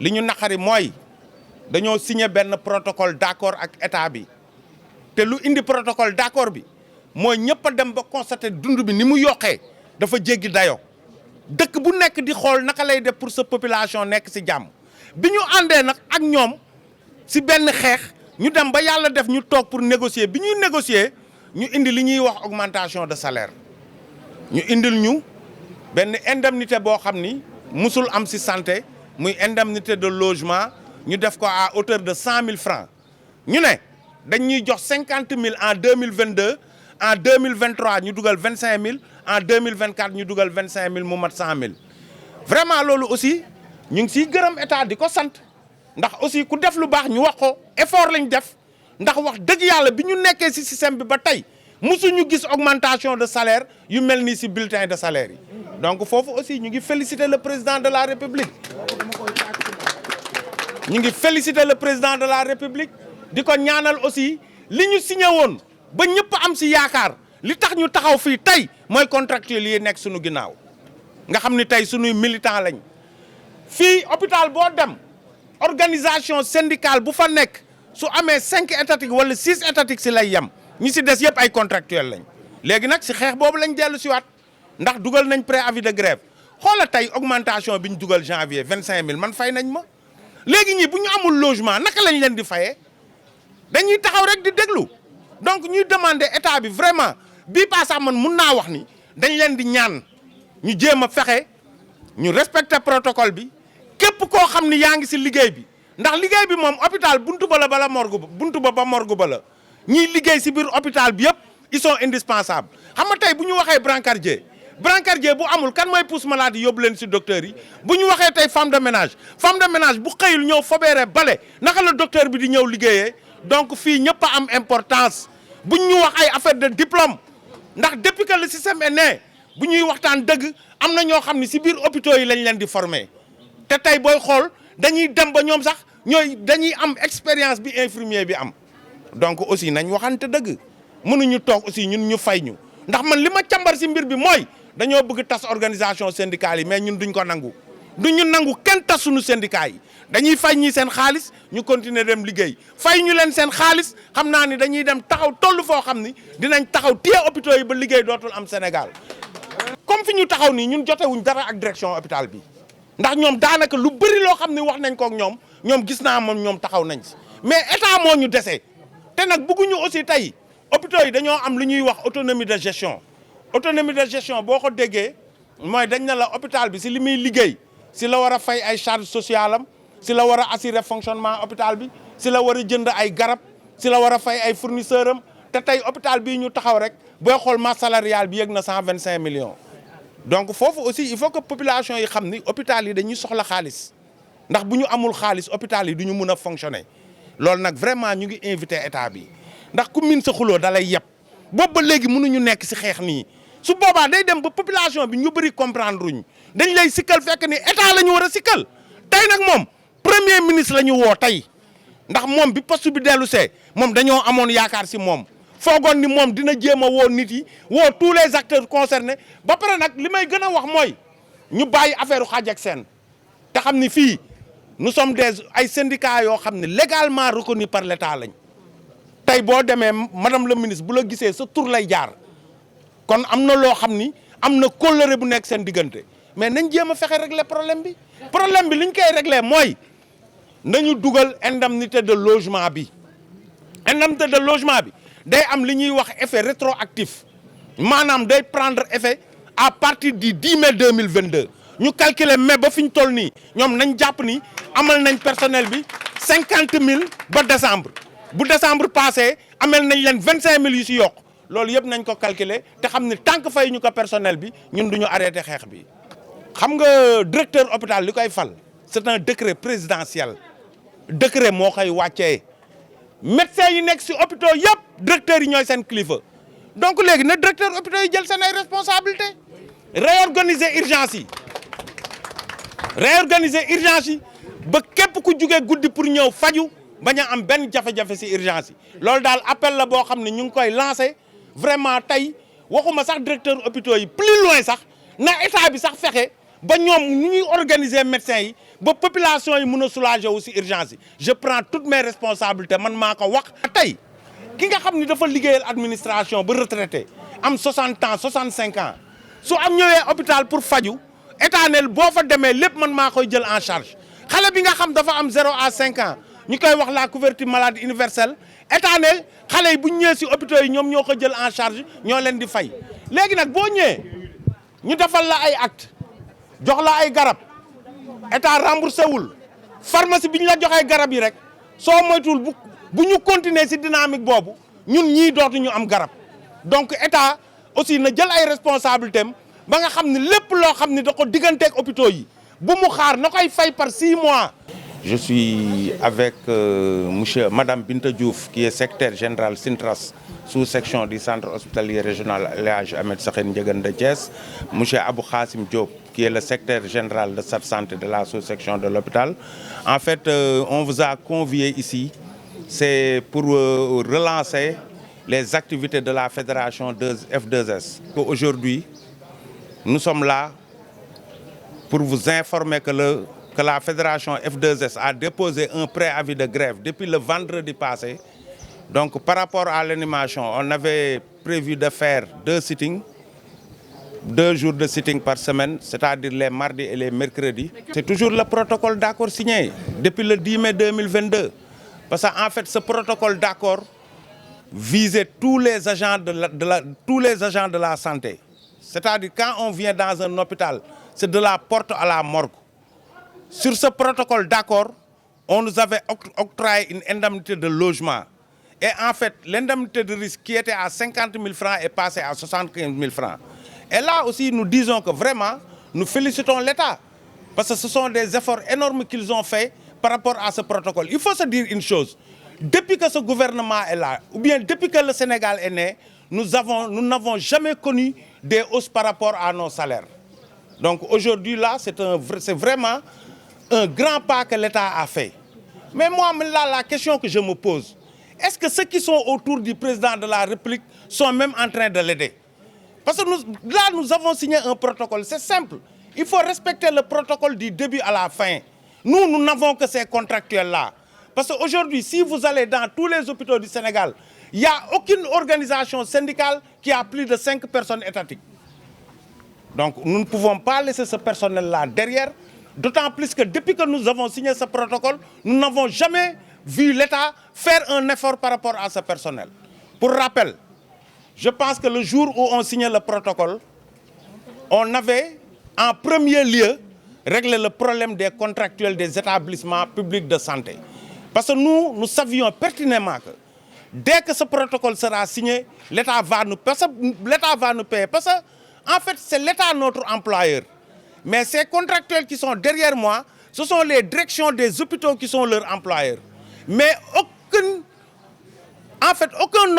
li ñu naqari mooy dañoo signé benn protocole d'accord ak état bi te lu indi protocole d'accord bi mooy ñëpp a dem ba constater dund bi ni mu yokkee dafa jéggi dayoo dëkk bu nekk di xool naka lay def pour sa population nekk ci jàmm bi ñu àndee nag ak ñoom ci benn xeex ñu dem ba yàlla def ñu toog pour négocier bi ñuy négocier ñu indi li ñuy wax augmentation de salaire ñu indil ñu benn indemnité boo xam ni musul am ci santé muy indemnité de logement ñu def ko à hauteur de 100 000 francs ñu ne dañ ñuy jox 50 000 en 2022 en 2023 ñu dugal 25 000 en 2024 ñu dugal 25 000 mu mat 100 000 vraiment loolu aussi ñu ngi siy gërëm état di ko sant ndax aussi ku def lu baax ñu wax ko effort lañ def ndax wax dëgg yàlla bi ñu nekkee ci système bi ba tey musuñu gis augmentation de salaire yu mel nii ci bulletin de salaire yi donc foofu aussi ñu ngi féliciter le président de la république ñu ngi féliciter le président de la république di ko ñaanal aussi li ñu signé woon ba ñëpp am ci yaakaar li tax ñu taxaw fii tey mooy contractuel yi nekk suñu ginnaaw nga xam ni tey suñuy militant lañ fii hôpital boo dem organisation syndicale bu fa nekk su amee 5 étatiques wala 6 étatiques ci lay yem ñi ci des yëpp ay contractuel lañ léegi nag ci xeex boobu lañ dellu ci waat ndax dugal nañ préavis de grève xoola tey augmentation bi ñu dugal janvier 25 000 man fay nañ ma léegi ñi bu ñu amul logement naka lañ leen di fayee dañuy taxaw rek di déglu donc ñuy demander état bi vraiment bii pas sax man mun naa wax ni dañ leen di ñaan ñu jéem a fexe ñu respecter protocole bi képp koo xam ni yaa ngi ci liggéey bi ndax liggéey bi moom hôpital buntu ba la bala morgue ba buntu ba ba morgue ba la ñiy liggéey ci biir hôpital bi yëpp ils sont indispensables xam nga tey bu ñu waxee brancardier bu amul kan mooy pousse malade yi yóbbu leen ci docteur yi bu ñu waxee tey femme de ménage bu xëyul ñëw fobeere bale naka la docteur bi di ñëw liggéeyee donc fii ñëpp a am importance bu ñu wax ay affaire de diplôme ndax depuis que le système est né bu ñuy waxtaan dëgg am na ñoo xam ne ci biir hôpitaux yi lañ leen di former te tey booy xool dañuy dem ba ñoom sax dañuy am expérience bi infirmier bi am donc aussi nañ waxante dëgg mënuñu toog aussi ñun ñu fay ñu ndax man li ma càmbar ci mbir bi mooy dañoo bëgg tas organisation syndicale yi mais ñun duñ ko nangu duñu nangu kenn tas suñu syndicat yi dañuy fay ñi seen xaalis ñu continuer dem liggéey fay ñu leen seen xaalis xam naa ni dañuy dem taxaw toll foo xam ni dinañ taxaw téye hôpitaux yi ba liggéey dootul am Sénégal comme fi ñu taxaw nii ñun jotewuñ dara ak direction hôpital bi ndax ñoom daanaka lu bëri loo xam ne wax nañ ko ak ñoom gis naa moom ñoom taxaw nañ ci mais état moo ñu dese te nag bëgguñu aussi tey hôpitaux yi dañoo am lu ñuy wax autonomie de gestion boo ko déggee mooy dañ ne la hôpital bi si li muy liggéey si la war a fay ay charges sociales am si la war a assurer fonctionnement hôpital bi si la war a jënd ay garab si la war a fay ay fournisseurs am te tey hôpital bii ñu taxaw rek booy xool masse salariale bi yëg na 125 millions donc foofu aussi il faut que population yi xam ni hôpital yi dañuy soxla xaalis ndax bu ñu amul xaalis hôpital yi du ñu mun a fonctionner loolu nag vraiment ñu ngi invité état bi ndax ku min sa xuloo da lay yeb boobu ba léegi mënuñu nekk si xeex nii su boobaa day dem ba population bi ñu bëri comprendre uñ dañ lay sikkal fekk ni état la ñu war a sikkal tey nag moom premier ministre la ñu woo tey ndax moom bi poste bi dellu see moom dañoo amoon yaakaar si moom foogoon ni moom dina jéem a woo nit yi woo tous les acteurs concernés ba pare nag li may gën a wax mooy ñu bàyyi affaire xaaj ak seen te xam ni fii nous sommes ay syndicats yoo xam ne légalement reconnus par l'état lañ tey boo demee madame le ministre bu la gisee sa tur lay jaar kon am na loo xam ni am na kóllëre bu nekk seen diggante mais nañ jéem a fexe régler problème bi li ñu koy régler mooy nañu dugal indemnité de logement bi day am li ñuy wax effet rétroactif maanaam day prendre effet à partir du 10 mai 2022 ñu calculer mai ba fi ñu toll nii ñoom nañ jàpp ni amal nañ personnel bi 50 000 ba décembre bu décembre passé amel nañ leen 25 000 yu si yokk loolu yëpp nañ ko calculer te xam ni tant que fay ñu ko personnel bi ñun duñu arrêté xeex bi. xam nga directeur hôpital li koy fal c'est un décret présidentiel décret moo koy wàccee médecins yi nekk si hôpitaux yëpp directeurs yi ñooy seen kilifa donc léegi na directeur hôpitaux yi jël seen ay responsabilité réorganiser urgence yi ba képp ku jugee guddi pour ñëw faju bañ a am benn jafe-jafe si urgence yi loolu daal appel la boo xam ne ñu ngi koy lancé vraiment tey waxuma sax directeur hôpitaux yi plus loin sax na état bi sax fexe ba ñoom ñu ñuy organiser médecins yi ba population yi mën a soulager aussi urgence yi je prends toutes mes responsabilités man maa ko wax. tey ki nga xam ni dafa liggéeyal administration ba retraité am 60 ans 65 ans su am ñëwee hôpital pour faju état ne boo fa demee lépp man maa koy jël en charge xale bi nga xam dafa am 0 à 5 ans ñu koy wax la couverture maladie universelle état ne xale yi bu ñu ñëwee si hôpitaux yi ñoom ñoo ko jël en charge ñoo leen di fay léegi nag boo ñëwee ñu defal la ay acte jox la ay garab état remboursé wul pharmacie bi ñu la joxee garab yi rek soo moytuwul bu ñu continuer si dynamique boobu ñun ñii dootuñu am garab donc état aussi na jël ay responsabilités am ba nga xam ne lépp loo xam ne da ko digganteeg hôpitaux yi bu mu xaar na koy fay par 6 mois. Je suis avec Madame Binta Diouf, qui est secrétaire générale Sintras, sous-section du centre hospitalier régional El Hadj Ahmed Sakhir Ndiéguène de Thiès. Monsieur Abou Khassim Diop, qui est le secrétaire général de cette santé de la sous-section de l'hôpital. En fait, on vous a convié ici, c'est pour relancer les activités de la fédération F2S. Aujourd'hui, nous sommes là pour vous informer que la fédération F2S a déposé un préavis de grève depuis le vendredi passé. Donc par rapport à l'animation, on avait prévu de faire 2 sittings, 2 jours de sitting par semaine, c'est-à-dire les mardis et les mercredis. C'est toujours le protocole d'accord signé depuis le 10 mai 2022. Parce qu'en fait, ce protocole d'accord visait tous les agents de la santé. C'est-à-dire quand on vient dans un hôpital, c'est de la porte à la morgue. Sur ce protocole d'accord, on nous avait octroyé une indemnité de logement. Et en fait, l'indemnité de risque qui était à 50 000 francs est passée à 75 000 francs. Et là aussi, nous disons que vraiment, nous félicitons l'État. Parce que ce sont des efforts énormes qu'ils ont faits par rapport à ce protocole. Il faut se dire une chose. Depuis que ce gouvernement est là, ou bien depuis que le Sénégal est né, nous n'avons jamais connu des hausses par rapport à nos salaires. Donc aujourd'hui, là, c'est vraiment un grand pas que l'État a fait. Mais moi, là, la question que je me pose, est-ce que ceux qui sont autour du président de la République sont même en train de l'aider? Parce que nous avons signé un protocole, c'est simple. Il faut respecter le protocole du début à la fin. Nous n'avons que ces contractuels-là. Parce qu'aujourd'hui, si vous allez dans tous les hôpitaux du Sénégal, il n'y a aucune organisation syndicale qui a plus de 5 personnes étatiques. Donc nous ne pouvons pas laisser ce personnel-là derrière, d'autant plus que depuis que nous avons signé ce protocole, nous n'avons jamais vu l'État faire un effort par rapport à ce personnel. Pour rappel, je pense que le jour où on signait le protocole, on avait en premier lieu réglé le problème des contractuels des établissements publics de santé. Parce que nous savions pertinemment que dès que ce protocole sera signé, l'État va nous payer. Parce que en fait, c'est l'État notre employeur. Mais ces contractuels qui sont derrière moi, ce sont les directions des hôpitaux qui sont leurs employeurs. Mais aucun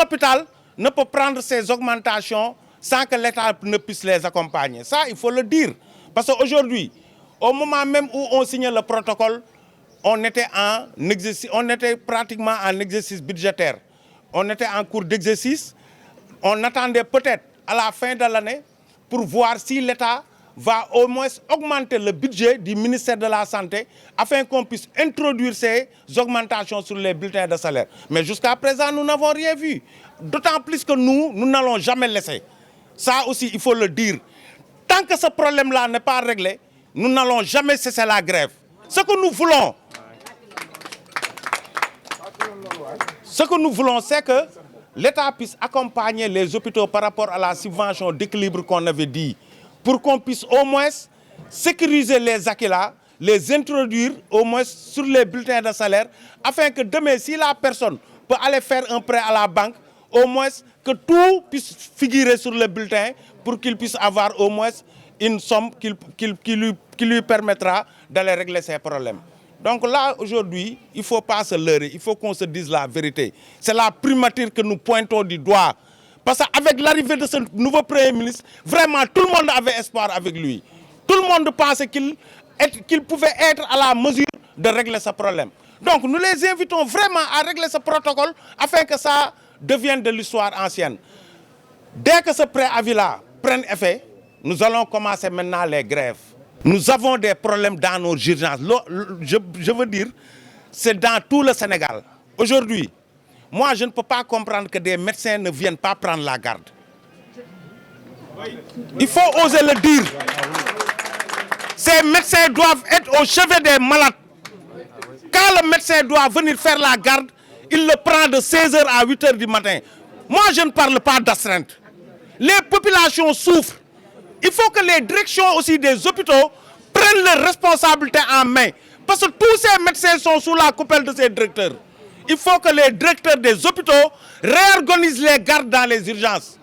hôpital ne peut prendre ces augmentations sans que l'État ne puisse les accompagner. Ça, il faut le dire. Parce qu'aujourd'hui, au moment même où on signait le protocole, on était pratiquement en exercice budgétaire. On était en cours d'exercice. On attendait peut-être à la fin de l'année pour voir si l'État va au moins augmenter le budget du ministère de la Santé afin qu'on puisse introduire ces augmentations sur les bulletins de salaire. Mais jusqu'à présent, nous n'avons rien vu. D'autant plus que nous n'allons jamais laisser. Ça aussi, il faut le dire. Tant que ce problème-là n'est pas réglé, nous n'allons jamais cesser la grève. Ce que nous voulons, c'est que l'État puisse accompagner les hôpitaux par rapport à la subvention d'équilibre qu'on avait dit, pour qu'on puisse au moins sécuriser les acquis là, les introduire au moins sur les bulletins de salaire, afin que demain, si la personne peut aller faire un prêt à la banque, au moins que tout puisse figurer sur le bulletin pour qu'il puisse avoir au moins une somme qui lui permettra d'aller régler ses problèmes. Donc là, aujourd'hui, il ne faut pas se leurrer, il faut qu'on se dise la vérité. C'est la primature que nous pointons du doigt. Parce qu'avec l'arrivée de ce nouveau Premier ministre, vraiment, tout le monde avait espoir avec lui. Tout le monde pensait qu'il pouvait être à la mesure de régler ce problème. Donc nous les invitons vraiment à régler ce protocole afin que ça devienne de l'histoire ancienne. Dès que ce préavis-là prenne effet, nous allons commencer maintenant les grèves. Nous avons des problèmes dans nos urgences. Je veux dire, c'est dans tout le Sénégal. Aujourd'hui, moi, je ne peux pas comprendre que des médecins ne viennent pas prendre la garde. Il faut oser le dire. Ces médecins doivent être au chevet des malades. Quand le médecin doit venir faire la garde, il le prend de 16h à 8h du matin. Moi, je ne parle pas d'astreinte. Les populations souffrent. Il faut que les directions aussi des hôpitaux prennent leurs responsabilités en main. Parce que tous ces médecins sont sous la coupelle de ces directeurs. Il faut que les directeurs des hôpitaux réorganisent les gardes dans les urgences.